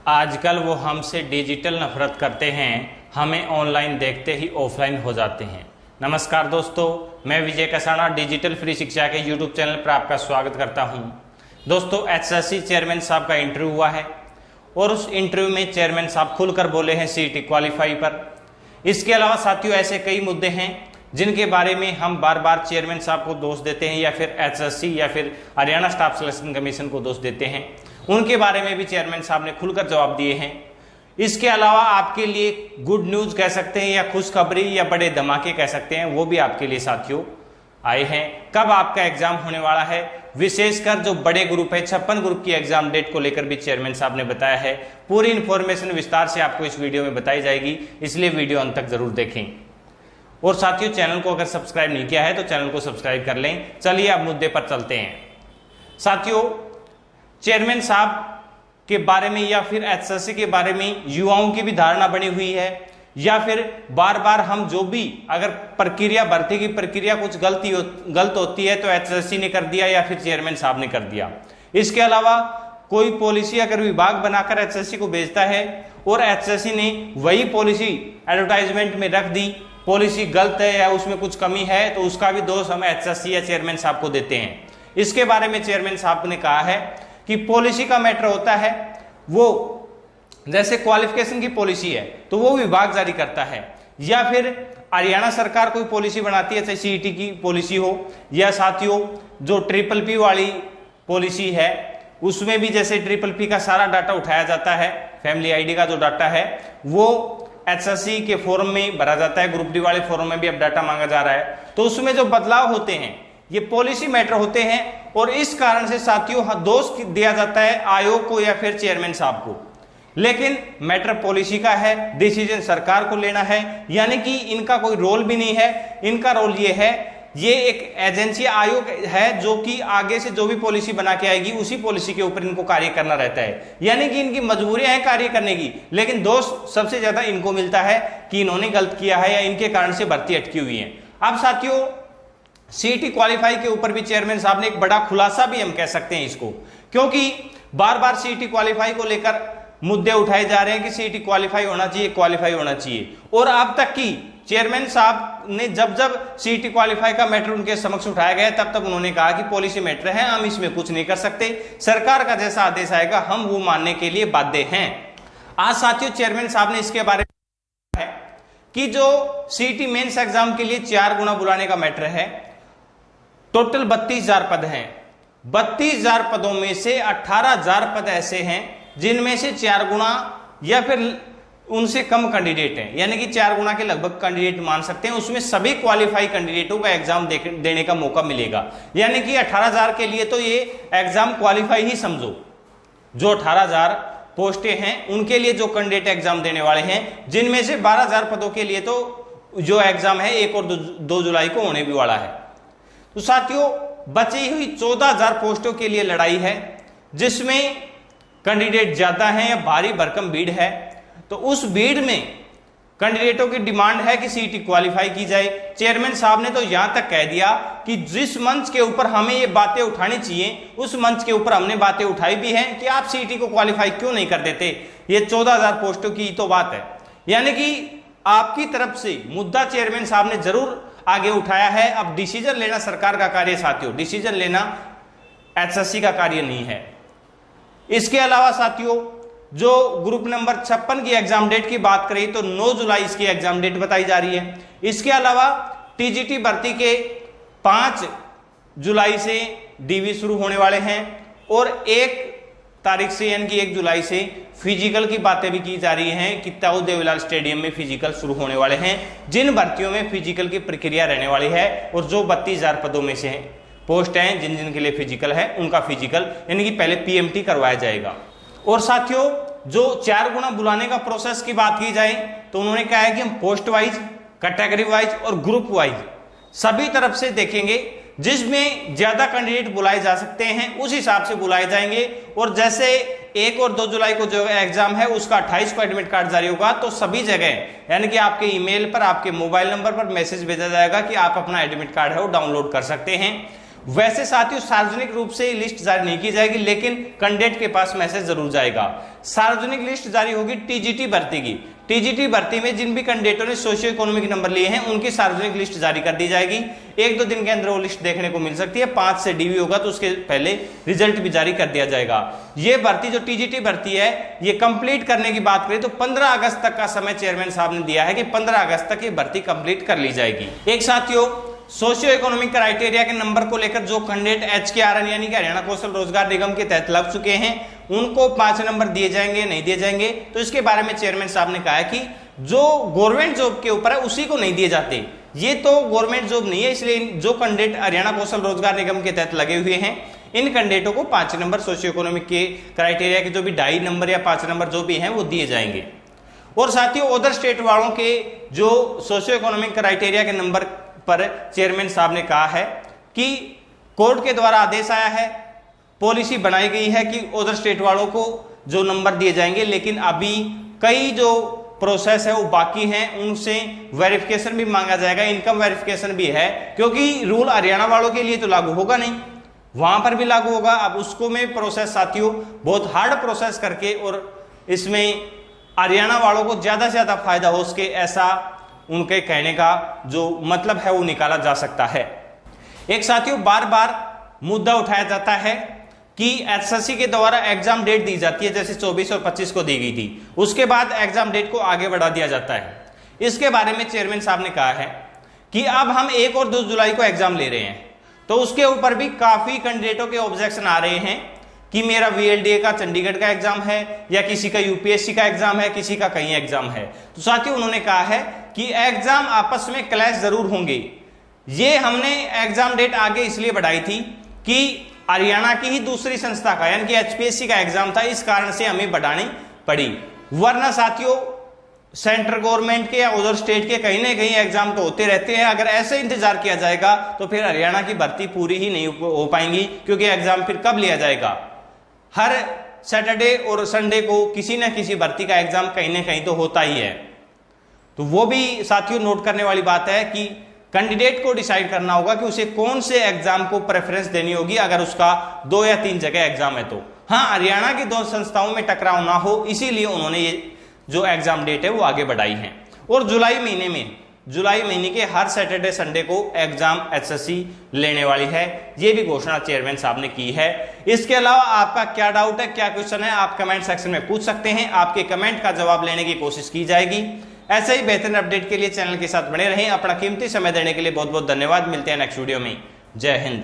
आजकल वो हमसे डिजिटल नफरत करते हैं, हमें ऑनलाइन देखते ही ऑफलाइन हो जाते हैं। नमस्कार दोस्तों, मैं विजय कसाना डिजिटल फ्री शिक्षा के यूट्यूब चैनल पर आपका स्वागत करता हूं। दोस्तों, एचएससी चेयरमैन साहब का इंटरव्यू हुआ है और उस इंटरव्यू में चेयरमैन साहब खुलकर बोले हैं सीईटी क्वालिफाई पर। इसके अलावा साथियों ऐसे कई मुद्दे हैं जिनके बारे में हम बार बार चेयरमैन साहब को दोष देते हैं या फिर एचएससी या फिर हरियाणा स्टाफ सिलेक्शन कमीशन को दोष देते हैं। उनके बारे में भी चेयरमैन साहब ने खुलकर जवाब दिए हैं। इसके अलावा आपके लिए गुड न्यूज कह सकते हैं या खुशखबरी या बड़े धमाके कह सकते हैं, वो भी आपके लिए साथियों आए हैं। कब आपका एग्जाम होने वाला है, विशेषकर जो बड़े ग्रुप है 56 ग्रुप की एग्जाम डेट को लेकर भी चेयरमैन साहब ने बताया है। पूरी इंफॉर्मेशन विस्तार से आपको इस वीडियो में बताई जाएगी, इसलिए वीडियो अंत तक जरूर देखें। और साथियों, चैनल को अगर सब्सक्राइब नहीं किया है तो चैनल को सब्सक्राइब कर लें। चलिए अब मुद्दे पर चलते हैं। साथियों, चेयरमैन साहब के बारे में या फिर एचएससी के बारे में युवाओं की भी धारणा बनी हुई है, या फिर बार बार हम जो भी अगर प्रक्रिया भर्ती की प्रक्रिया कुछ गलत होती है तो एचएससी ने कर दिया या फिर चेयरमैन साहब ने कर दिया। इसके अलावा कोई पॉलिसी अगर विभाग बनाकर एचएससी को भेजता है और एचएससी ने वही पॉलिसी एडवर्टाइजमेंट में रख दी, पॉलिसी गलत है या उसमें कुछ कमी है, तो उसका भी दोष हम एचएससी या चेयरमैन साहब को देते हैं। इसके बारे में चेयरमैन साहब ने कहा है कि पॉलिसी का मैटर होता है, वो जैसे क्वालिफिकेशन की पॉलिसी है तो वो विभाग जारी करता है, या फिर हरियाणा सरकार कोई पॉलिसी बनाती है, चाहे सीईटी की पॉलिसी हो या साथियों जो PPP वाली पॉलिसी है उसमें भी जैसे PPP का सारा डाटा उठाया जाता है, फैमिली आईडी का जो डाटा है वो एचएससी के फॉर्म में भरा जाता है, ग्रुप डी वाले फॉर्म में भी अब डाटा मांगा जा रहा है। तो उसमें जो बदलाव होते हैं ये पॉलिसी मैटर होते हैं, और इस कारण से साथियों दोष दिया जाता है आयोग को या फिर चेयरमैन साहब को। लेकिन मैटर पॉलिसी का है, डिसीजन सरकार को लेना है, यानी कि इनका कोई रोल भी नहीं है। इनका रोल ये है, ये एक एजेंसी आयोग है जो कि आगे से जो भी पॉलिसी बना के आएगी उसी पॉलिसी के ऊपर इनको कार्य करना रहता है, यानी कि इनकी मजबूरियां हैं कार्य करने की, लेकिन दोष सबसे ज्यादा इनको मिलता है कि इन्होंने गलत किया है या इनके कारण से भर्ती अटकी हुई है। अब साथियों, सीईटी क्वालिफाई के ऊपर भी चेयरमैन साहब ने एक बड़ा खुलासा भी हम कह सकते हैं इसको, क्योंकि बार बार सीईटी क्वालिफाई को लेकर मुद्दे उठाए जा रहे हैं कि सीईटी क्वालिफाई होना चाहिए, क्वालिफाई होना चाहिए। और अब तक की चेयरमैन साहब ने जब जब सीईटी क्वालिफाई का मैटर उनके समक्ष उठाया गया तब तक उन्होंने कहा कि पॉलिसी मैटर है, हम इसमें कुछ नहीं कर सकते, सरकार का जैसा आदेश आएगा हम वो मानने के लिए बाध्य हैं। आज साथियों चेयरमैन साहब ने इसके बारे में है कि जो सीईटी मेंस एग्जाम के लिए 4 गुना बुलाने का मैटर है, टोटल 32,000 पद हैं। 32,000 पदों में से 18,000 पद ऐसे हैं जिनमें से 4 गुना या फिर उनसे कम कैंडिडेट हैं, यानी कि 4 गुना के लगभग कैंडिडेट मान सकते हैं। उसमें सभी क्वालिफाई कैंडिडेटों का एग्जाम देने का मौका मिलेगा, यानी कि 18,000 के लिए तो ये एग्जाम क्वालिफाई ही समझो। जो 18,000 पोस्टें हैं उनके लिए जो कैंडिडेट एग्जाम देने वाले हैं, जिनमें से 12,000 पदों के लिए तो जो एग्जाम है 1 और 2 जुलाई को होने भी वाला है। तो साथियों बची हुई 14,000 पोस्टों के लिए लड़ाई है, जिसमें कैंडिडेट ज्यादा हैं या भारी भरकम भीड़ है। तो उस भीड़ में कैंडिडेटों की डिमांड है कि सीईटी क्वालिफाई की जाए। चेयरमैन साहब ने तो यहां तक कह दिया कि जिस मंच के ऊपर हमें ये बातें उठानी चाहिए उस मंच के ऊपर हमने बातें उठाई भी हैं कि आप सीईटी को क्वालिफाई क्यों नहीं कर देते। ये 14,000 पोस्टों की तो बात है, यानी कि आपकी तरफ से मुद्दा चेयरमैन साहब ने जरूर आगे उठाया है। अब डिसीजन लेना सरकार का कार्य साथियों, डिसीजन लेना एचएससी का कार्य नहीं है। इसके अलावा साथियों जो ग्रुप नंबर 56 की एग्जाम डेट की बात करें तो 9 जुलाई इसकी एग्जाम डेट बताई जा रही है। इसके अलावा टीजीटी भर्ती के 5 जुलाई से डीवी शुरू होने वाले हैं और 1 तारीख से यानी कि 1 जुलाई से फिजिकल की बातें भी की जा रही हैं कि ताऊ देवीलाल स्टेडियम में फिजिकल शुरू होने वाले हैं, जिन भर्तियों में फिजिकल की प्रक्रिया रहने वाली है। और जो 32,000 पदों में से पोस्ट हैं जिन जिन के लिए फिजिकल है उनका फिजिकल यानी कि पहले पीएमटी करवाया जाएगा। और साथियों जो 4 गुना बुलाने का प्रोसेस की बात की जाए तो उन्होंने कहा है कि हम पोस्ट वाइज, कैटेगरी वाइज और ग्रुप वाइज सभी तरफ से देखेंगे, जिसमें ज्यादा कैंडिडेट बुलाए जा सकते हैं उस हिसाब से बुलाए जाएंगे। और जैसे 1 और 2 जुलाई को जो एग्जाम है उसका 28 को एडमिट कार्ड जारी होगा, तो सभी जगह यानी कि आपके ईमेल पर, आपके मोबाइल नंबर पर मैसेज भेजा जाएगा कि आप अपना एडमिट कार्ड है वो डाउनलोड कर सकते हैं। वैसे साथियों सार्वजनिक रूप से लिस्ट जारी नहीं की जाएगी, लेकिन कैंडिडेट के पास मैसेज जरूर जाएगा। सार्वजनिक लिस्ट जारी होगी टीजीटी भर्ती की। टीजीटी भर्ती में जिन भी कैंडिडेटों ने सोशियो इकोनॉमिक नंबर लिए हैं उनकी सार्वजनिक लिस्ट जारी कर दी जाएगी। 1-2 दिन के अंदर वो लिस्ट देखने को मिल सकती है। 5 से डीवी होगा तो उसके पहले रिजल्ट भी जारी कर दिया जाएगा। ये भर्ती जो टीजीटी भर्ती है ये कंप्लीट करने की बात करें तो 15 अगस्त तक का समय चेयरमैन साहब ने दिया है कि 15 अगस्त तक ये भर्ती कंप्लीट कर ली जाएगी। एक साथियों सोशियो इकोनॉमिक क्राइटेरिया के नंबर को लेकर जो कैंडिडेट HKRN यानी कि हरियाणा कौशल रोजगार निगम के तहत लग चुके हैं उनको 5 नंबर दिए जाएंगे नहीं दिए जाएंगे, तो इसके बारे में चेयरमैन साहब ने कहा है कि जो गवर्नमेंट जॉब के ऊपर है उसी को नहीं दिए जाते। ये तो गवर्नमेंट जॉब नहीं है, इसलिए जो कैंडिडेट हरियाणा कौशल रोजगार निगम के तहत लगे हुए हैं इन कैंडिडेटों को 5 नंबर सोशियो इकोनॉमिक के क्राइटेरिया के जो भी 2.5 नंबर या 5 नंबर जो भी हैं वो दिए जाएंगे। और साथियों अदर स्टेट वालों के जो सोशियो इकोनॉमिक क्राइटेरिया के नंबर पर चेयरमैन साहब ने कहा है कि कोर्ट के द्वारा आदेश आया है, पॉलिसी बनाई गई है कि अदर स्टेट वालों को जो नंबर दिए जाएंगे, लेकिन अभी कई जो प्रोसेस है वो बाकी हैं, उनसे वेरिफिकेशन भी मांगा जाएगा, इनकम वेरिफिकेशन भी है, क्योंकि रूल हरियाणा वालों के लिए तो लागू होगा नहीं, वहां पर भी लागू होगा। अब उसको में प्रोसेस साथियों बहुत हार्ड प्रोसेस करके और इसमें हरियाणा वालों को ज्यादा से ज्यादा फायदा हो सके ऐसा उनके कहने का जो मतलब है वो निकाला जा सकता है। एक साथियों बार बार मुद्दा उठाया जाता है कि एसएससी के द्वारा एग्जाम डेट दी जाती है, जैसे 24 और 25 को दी गई थी, उसके बाद एग्जाम डेट को आगे बढ़ा दिया जाता है। इसके बारे में चेयरमैन साहब ने कहा है कि अब हम 1 और 2 जुलाई को एग्जाम ले रहे हैं, तो उसके ऊपर भी काफी कैंडिडेटों के ऑब्जेक्शन आ रहे हैं कि मेरा VLDA का चंडीगढ़ का एग्जाम है या किसी का UPSC का एग्जाम है, किसी का कहीं एग्जाम है। तो साथियों उन्होंने कहा है कि एग्जाम आपस में क्लैश जरूर होंगे। ये हमने एग्जाम डेट आगे इसलिए बढ़ाई थी कि हरियाणा की ही दूसरी संस्था का यानी कि HPSC का एग्जाम था, इस कारण से हमें बढ़ानी पड़ी, वरना साथियों सेंट्रल गवर्नमेंट के या उधर स्टेट के कहीं ना कहीं एग्जाम तो होते रहते हैं। अगर ऐसे इंतजार किया जाएगा तो फिर हरियाणा की भर्ती पूरी ही नहीं हो पाएंगी, क्योंकि एग्जाम फिर कब लिया जाएगा? हर सैटरडे और संडे को किसी न किसी भर्ती का एग्जाम कहीं ना कहीं तो होता ही है। तो वो भी साथियों नोट करने वाली बात है कि कैंडिडेट को डिसाइड करना होगा कि उसे कौन से एग्जाम को प्रेफरेंस देनी होगी अगर उसका 2 या 3 जगह एग्जाम है तो। हाँ, हरियाणा की 2 संस्थाओं में टकराव ना हो इसीलिए उन्होंने ये जो एग्जाम डेट है वो आगे बढ़ाई है। और जुलाई महीने के हर सैटरडे संडे को एग्जाम एसएससी लेने वाली है, ये भी घोषणा चेयरमैन साहब ने की है। इसके अलावा आपका क्या डाउट है, क्या क्वेश्चन है, आप कमेंट सेक्शन में पूछ सकते हैं। आपके कमेंट का जवाब लेने की कोशिश की जाएगी। ऐसे ही बेहतर अपडेट के लिए चैनल के साथ बने रहें। अपना कीमती समय देने के लिए बहुत बहुत धन्यवाद। मिलते हैं नेक्स्ट वीडियो में। जय हिंद।